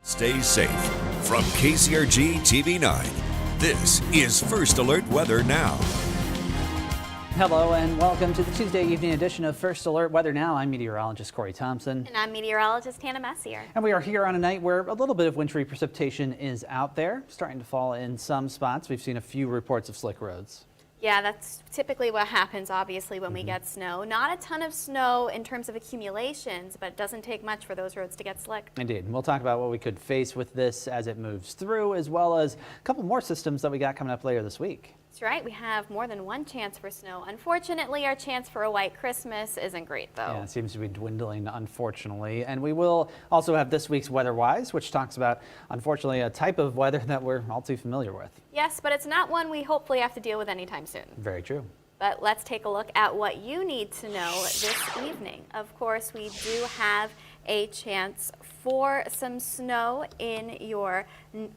Stay safe. From KCRG TV9, this is First Alert Weather Now. Hello and welcome to the Tuesday evening edition of First Alert Weather Now. I'm meteorologist Thompson. And I'm meteorologist Messier. And we are here on a night where a little bit of wintry precipitation is out there, starting to fall in some spots. We've seen a few reports of slick roads. Yeah, that's typically what happens, obviously, when we get snow. Not a ton of snow in terms of accumulations, but it doesn't take much for those roads to get slick. Indeed. We'll talk about what we could face with this as it moves through, as well as a couple more systems that we got coming up later this week. That's right. We have more than one chance for snow. Unfortunately, our chance for a white Christmas isn't great, though. Yeah, it seems to be dwindling, unfortunately. And we will also have this week's Weather Wise, which talks about, unfortunately, a type of weather that we're all too familiar with. Yes, but it's not one we hopefully have to deal with anytime soon. Very true. But let's take a look at what you need to know this evening. Of course, we do have a chance for some snow in your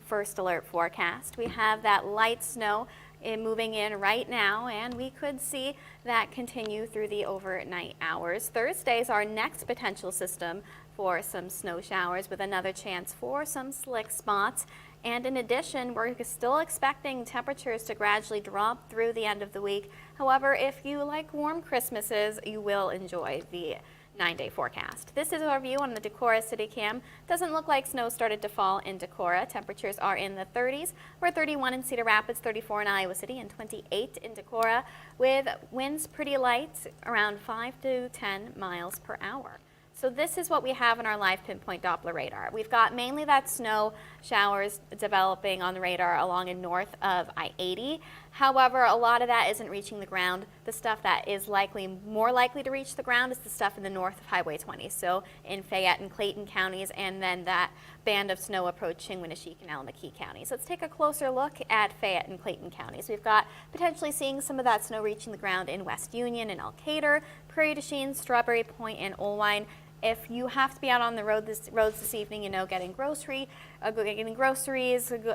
first alert forecast. We have that light snow moving in right now, and we could see that continue through the overnight hours. Thursday is our next potential system for some snow showers with another chance for some slick spots. And in addition, we're still expecting temperatures to gradually drop through the end of the week. However, if you like warm Christmases, you will enjoy the 9-day forecast. This is our view on the Decorah City Cam. Doesn't look like snow started to fall in Decorah. Temperatures are in the 30s. We're 31 in Cedar Rapids, 34 in Iowa City, and 28 in Decorah, with winds pretty light, around 5 to 10 miles per hour. So this is what we have on our live pinpoint Doppler radar. We've got mainly that snow showers developing on the radar along and north of I-80. However, a lot of that isn't reaching the ground. The stuff that is more likely to reach the ground is the stuff in the north of Highway 20. So in Fayette and Clayton counties, and then that band of snow approaching Winneshiek and Alameda counties. Let's take a closer look at Fayette and Clayton counties. We've got potentially seeing some of that snow reaching the ground in West Union and Elkader, Prairie du Chien, Strawberry Point, and Olwine. If you have to be out on the roads this evening, getting groceries,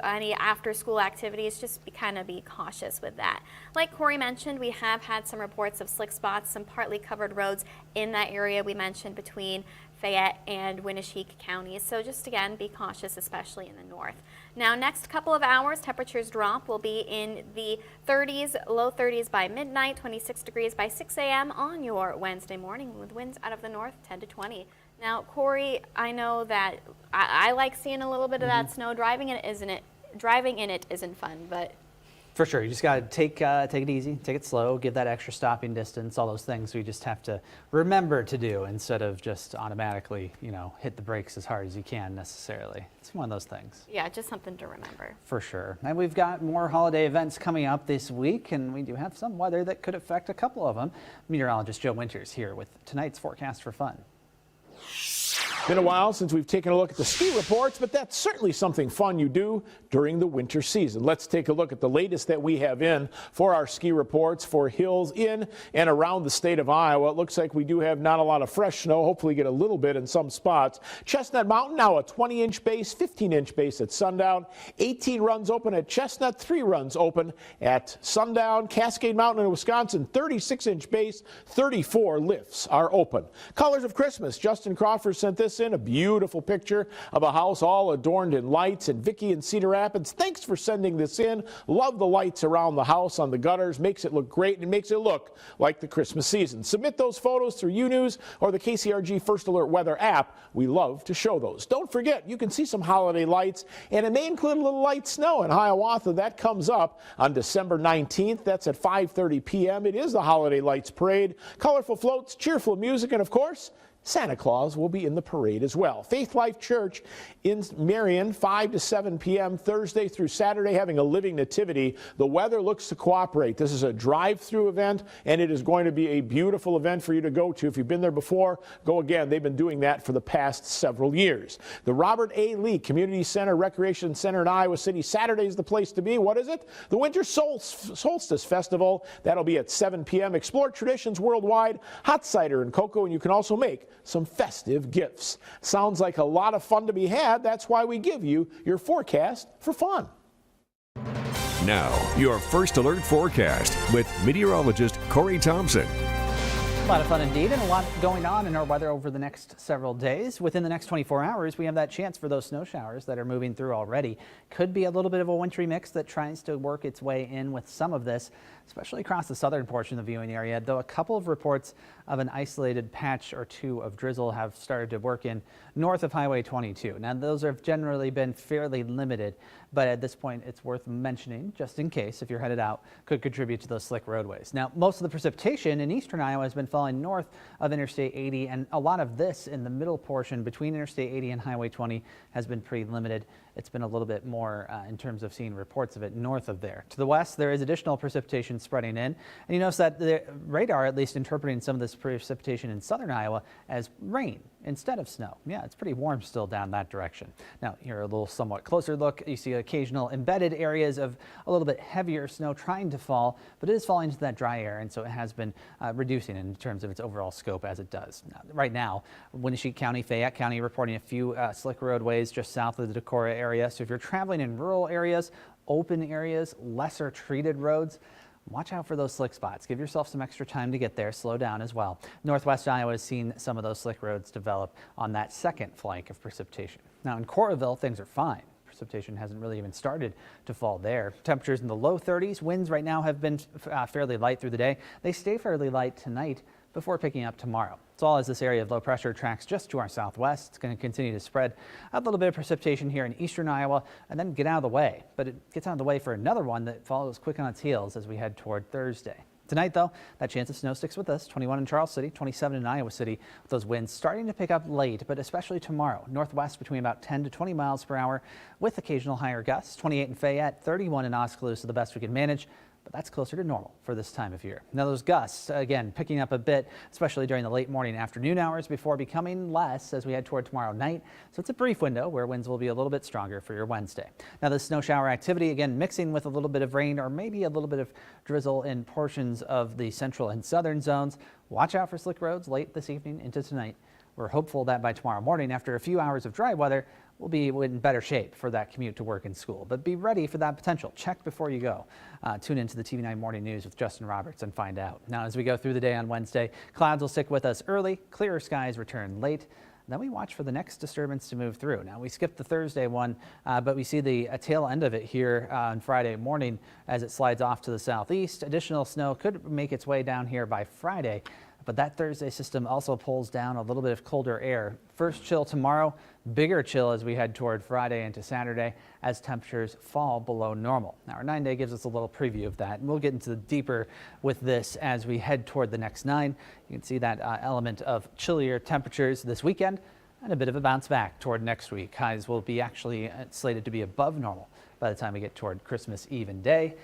any after-school activities, just be cautious with that. Like Corey mentioned, we have had some reports of slick spots, some partly covered roads in that area we mentioned between Fayette and Winneshiek counties. So just again, be cautious, especially in the north. Now, next couple of hours, temperatures drop. Will be in the 30s, low 30s by midnight, 26 degrees by 6 a.m. on your Wednesday morning, with winds out of the north 10 to 20. Now, Corey, I know that I like seeing a little bit of that snow. Driving in it isn't fun, but for sure, you just got to take it easy, take it slow, give that extra stopping distance, all those things we just have to remember to do instead of just automatically, hit the brakes as hard as you can necessarily. It's one of those things. Yeah, just something to remember. For sure. And we've got more holiday events coming up this week, and we do have some weather that could affect a couple of them. Meteorologist Joe Winters here with tonight's forecast for fun. Been a while since we've taken a look at the ski reports, but that's certainly something fun you do during the winter season. Let's take a look at the latest that we have in for our ski reports for hills in and around the state of Iowa. It looks like we do have not a lot of fresh snow, hopefully get a little bit in some spots. Chestnut Mountain now a 20-inch base, 15-inch base at sundown, 18 runs open at Chestnut, 3 runs open at sundown. Cascade Mountain in Wisconsin, 36-inch base, 34 lifts are open. Colors of Christmas, Justin Crawford sent this in, a beautiful picture of a house all adorned in lights. And Vicki in Cedar Rapids, thanks for sending this in. Love the lights around the house on the gutters, makes it look great and makes it look like the Christmas season. Submit those photos through UNews or the KCRG First Alert Weather app. We love to show those. Don't forget, you can see some holiday lights, and it may include a little light snow in Hiawatha. That comes up on December 19th. That's at 5:30 p.m. It is the Holiday Lights Parade. Colorful floats, cheerful music, and of course, Santa Claus will be in the parade as well. Faith Life Church in Marion, 5 to 7 p.m. Thursday through Saturday, having a living nativity. The weather looks to cooperate. This is a drive-through event, and it is going to be a beautiful event for you to go to. If you've been there before, go again. They've been doing that for the past several years. The Robert A. Lee Community Center Recreation Center in Iowa City, Saturday is the place to be. What is it? The Winter Solstice Festival. That'll be at 7 p.m. Explore traditions worldwide, hot cider and cocoa, and you can also make some festive gifts. Sounds like a lot of fun to be had. That's why we give you your forecast for fun. Now, your First Alert forecast with meteorologist Corey Thompson. A lot of fun indeed, and a lot going on in our weather over the next several days. Within the next 24 hours, we have that chance for those snow showers that are moving through already. Could be a little bit of a wintry mix that tries to work its way in with some of this, especially across the southern portion of the viewing area, though a couple of reports of an isolated patch or two of drizzle have started to work in north of Highway 22. Now, those have generally been fairly limited, but at this point, it's worth mentioning, just in case, if you're headed out, could contribute to those slick roadways. Now, most of the precipitation in eastern Iowa has been falling north of Interstate 80, and a lot of this in the middle portion between Interstate 80 and Highway 20 has been pretty limited. It's been a little bit more in terms of seeing reports of it north of there. To the west, there is additional precipitation spreading in, and you notice that the radar at least interpreting some of this precipitation in southern Iowa as rain instead of snow. Yeah, it's pretty warm still down that direction. Now, here a little somewhat closer look. You see occasional embedded areas of a little bit heavier snow trying to fall, but it is falling into that dry air, and so it has been reducing in terms of its overall scope as it does. Now, right now, Winneshiek County, Fayette County reporting a few slick roadways just south of the Decorah area. So if you're traveling in rural areas, open areas, lesser treated roads, watch out for those slick spots. Give yourself some extra time to get there. Slow down as well. Northwest Iowa has seen some of those slick roads develop on that second flank of precipitation. Now in Coralville, things are fine. Precipitation hasn't really even started to fall there. Temperatures in the low 30s. Winds right now have been fairly light through the day. They stay fairly light tonight before picking up tomorrow. It's all as this area of low pressure tracks just to our southwest. It's going to continue to spread a little bit of precipitation here in eastern Iowa and then get out of the way. But it gets out of the way for another one that follows quick on its heels as we head toward Thursday. Tonight, though, that chance of snow sticks with us. 21 in Charles City, 27 in Iowa City, with those winds starting to pick up late, but especially tomorrow. Northwest between about 10 to 20 miles per hour with occasional higher gusts. 28 in Fayette, 31 in Oskaloosa, the best we can manage. But that's closer to normal for this time of year. Now those gusts, again, picking up a bit, especially during the late morning afternoon hours before becoming less as we head toward tomorrow night. So it's a brief window where winds will be a little bit stronger for your Wednesday. Now the snow shower activity, again, mixing with a little bit of rain or maybe a little bit of drizzle in portions of the central and southern zones. Watch out for slick roads late this evening into tonight. We're hopeful that by tomorrow morning, after a few hours of dry weather, we'll be in better shape for that commute to work and school. But be ready for that potential. Check before you go. Tune into the TV9 Morning News with Justin Roberts and find out. Now, as we go through the day on Wednesday, clouds will stick with us early. Clearer skies return late. Then we watch for the next disturbance to move through. Now, we skipped the Thursday one, but we see the tail end of it here on Friday morning as it slides off to the southeast. Additional snow could make its way down here by Friday. But that Thursday system also pulls down a little bit of colder air. First chill tomorrow, bigger chill as we head toward Friday into Saturday as temperatures fall below normal. Now our 9-day gives us a little preview of that, and we'll get into the deeper with this as we head toward the next 9. You can see that element of chillier temperatures this weekend and a bit of a bounce back toward next week. Highs will be actually slated to be above normal by the time we get toward Christmas Eve and day.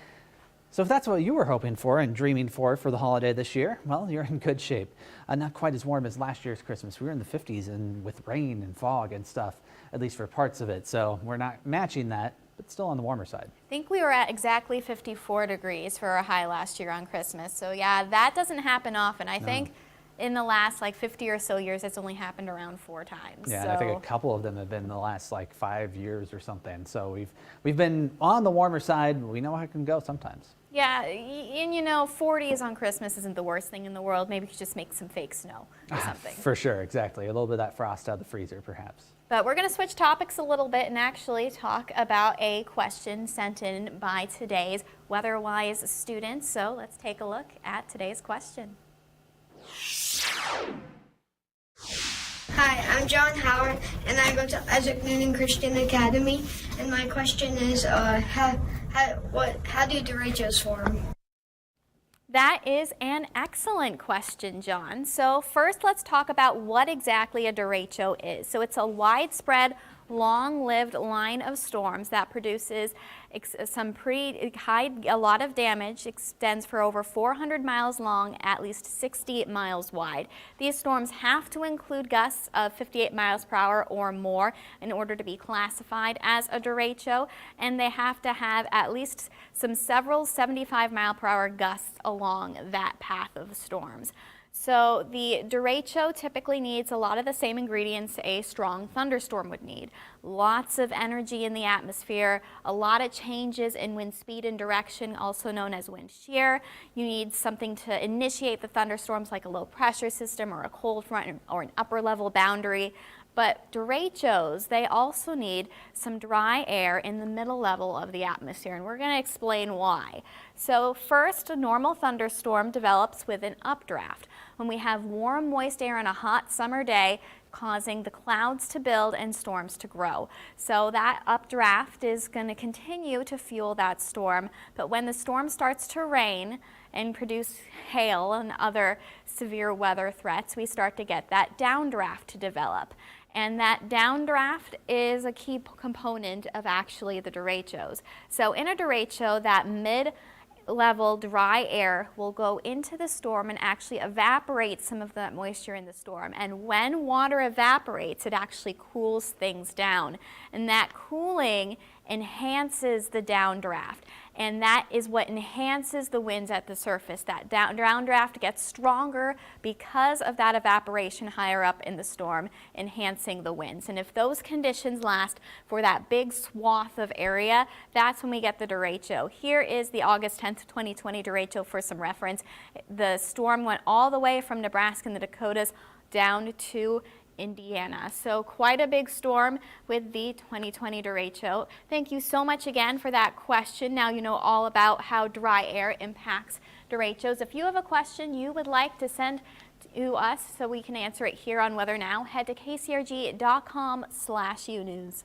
So if that's what you were hoping for and dreaming for the holiday this year, well, you're in good shape. Not quite as warm as last year's Christmas. We were in the 50s and with rain and fog and stuff, at least for parts of it. So we're not matching that, but still on the warmer side. I think we were at exactly 54 degrees for our high last year on Christmas. So yeah, that doesn't happen often. I think in the last 50 or so years, it's only happened around 4 times. Yeah, so. and I think a couple of them have been in the last 5 years or something. So we've been on the warmer side. We know how it can go sometimes. Yeah, and 40s on Christmas isn't the worst thing in the world. Maybe you could just make some fake snow or something. For sure, exactly. A little bit of that frost out of the freezer, perhaps. But we're going to switch topics a little bit and actually talk about a question sent in by today's weather-wise students. So let's take a look at today's question. Hi, I'm John Howard, and I go to Isaac Newton Christian Academy. And my question is, how do derechos form? That is an excellent question, John. So first, let's talk about what exactly a derecho is. So it's a widespread, long-lived line of storms that produces a lot of damage, extends for over 400 miles long, at least 60 miles wide. These storms have to include gusts of 58 miles per hour or more in order to be classified as a derecho, and they have to have at least several 75 mile per hour gusts along that path of storms. So the derecho typically needs a lot of the same ingredients a strong thunderstorm would need. Lots of energy in the atmosphere, a lot of changes in wind speed and direction, also known as wind shear. You need something to initiate the thunderstorms like a low pressure system or a cold front or an upper level boundary. But derechos, they also need some dry air in the middle level of the atmosphere, and we're going to explain why. So first, a normal thunderstorm develops with an updraft, when we have warm, moist air on a hot summer day, causing the clouds to build and storms to grow. So that updraft is going to continue to fuel that storm, but when the storm starts to rain and produce hail and other severe weather threats, we start to get that downdraft to develop. And that downdraft is a key component of actually the derechos. So in a derecho, that mid-level dry air will go into the storm and actually evaporate some of that moisture in the storm. And when water evaporates, it actually cools things down. And that cooling enhances the downdraft. And that is what enhances the winds at the surface. That downdraft gets stronger because of that evaporation higher up in the storm, enhancing the winds. And if those conditions last for that big swath of area, that's when we get the derecho. Here is the August 10th, 2020 derecho for some reference. The storm went all the way from Nebraska and the Dakotas down to Indiana. So quite a big storm with the 2020 derecho. Thank you so much again for that question. Now you know all about how dry air impacts derechos. If you have a question you would like to send to us so we can answer it here on Weather Now, head to kcrg.com/unews.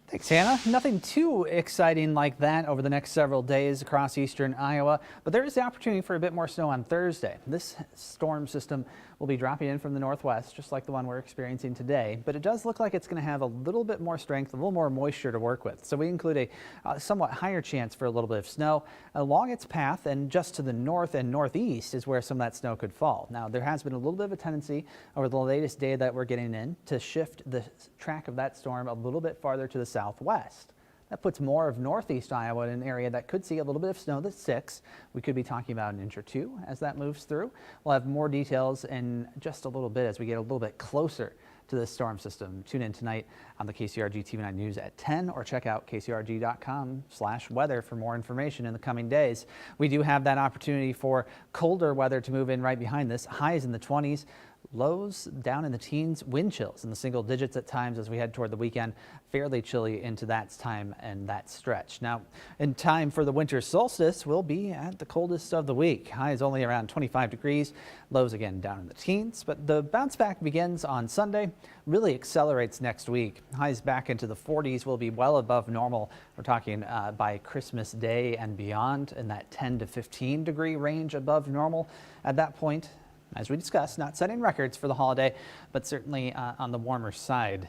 Thanks, Hannah. Nothing too exciting like that over the next several days across eastern Iowa, but there is the opportunity for a bit more snow on Thursday. This storm system will be dropping in from the northwest, just like the one we're experiencing today, but it does look like it's going to have a little bit more strength, a little more moisture to work with. So we include a somewhat higher chance for a little bit of snow along its path, and just to the north and northeast is where some of that snow could fall. Now, there has been a little bit of a tendency over the latest day that we're getting in to shift the track of that storm a little bit farther to the southwest. That puts more of northeast Iowa in an area that could see a little bit of snow that's 6. We could be talking about an inch or 2 as that moves through. We'll have more details in just a little bit as we get a little bit closer to this storm system. Tune in tonight on the KCRG TV9 News at 10 or check out kcrg.com/weather for more information in the coming days. We do have that opportunity for colder weather to move in right behind this. Highs in the 20s. Lows down in the teens, wind chills in the single digits at times as we head toward the weekend. Fairly chilly into that time and that stretch. Now, in time for the winter solstice, we'll be at the coldest of the week. Highs only around 25 degrees, lows again down in the teens. But the bounce back begins on Sunday, really accelerates next week. Highs back into the 40s will be well above normal. We're talking by Christmas Day and beyond in that 10 to 15 degree range above normal at that point. As we discussed, not setting records for the holiday, but certainly on the warmer side.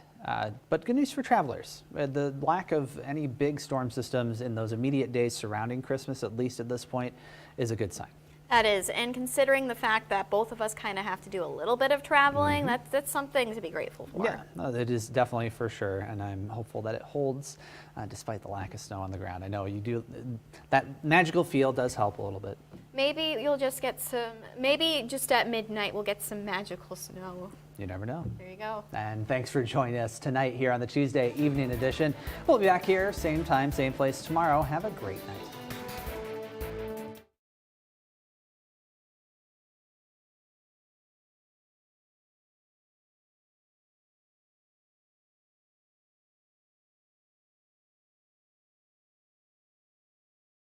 But good news for travelers. The lack of any big storm systems in those immediate days surrounding Christmas, at least at this point, is a good sign. That is, and considering the fact that both of us kind of have to do a little bit of traveling, that's something to be grateful for. Yeah, it is definitely for sure, and I'm hopeful that it holds despite the lack of snow on the ground. I know you do, that magical feel does help a little bit. Maybe you'll just get some, maybe just at midnight we'll get some magical snow. You never know. There you go. And thanks for joining us tonight here on the Tuesday evening edition. We'll be back here, same time, same place tomorrow. Have a great night.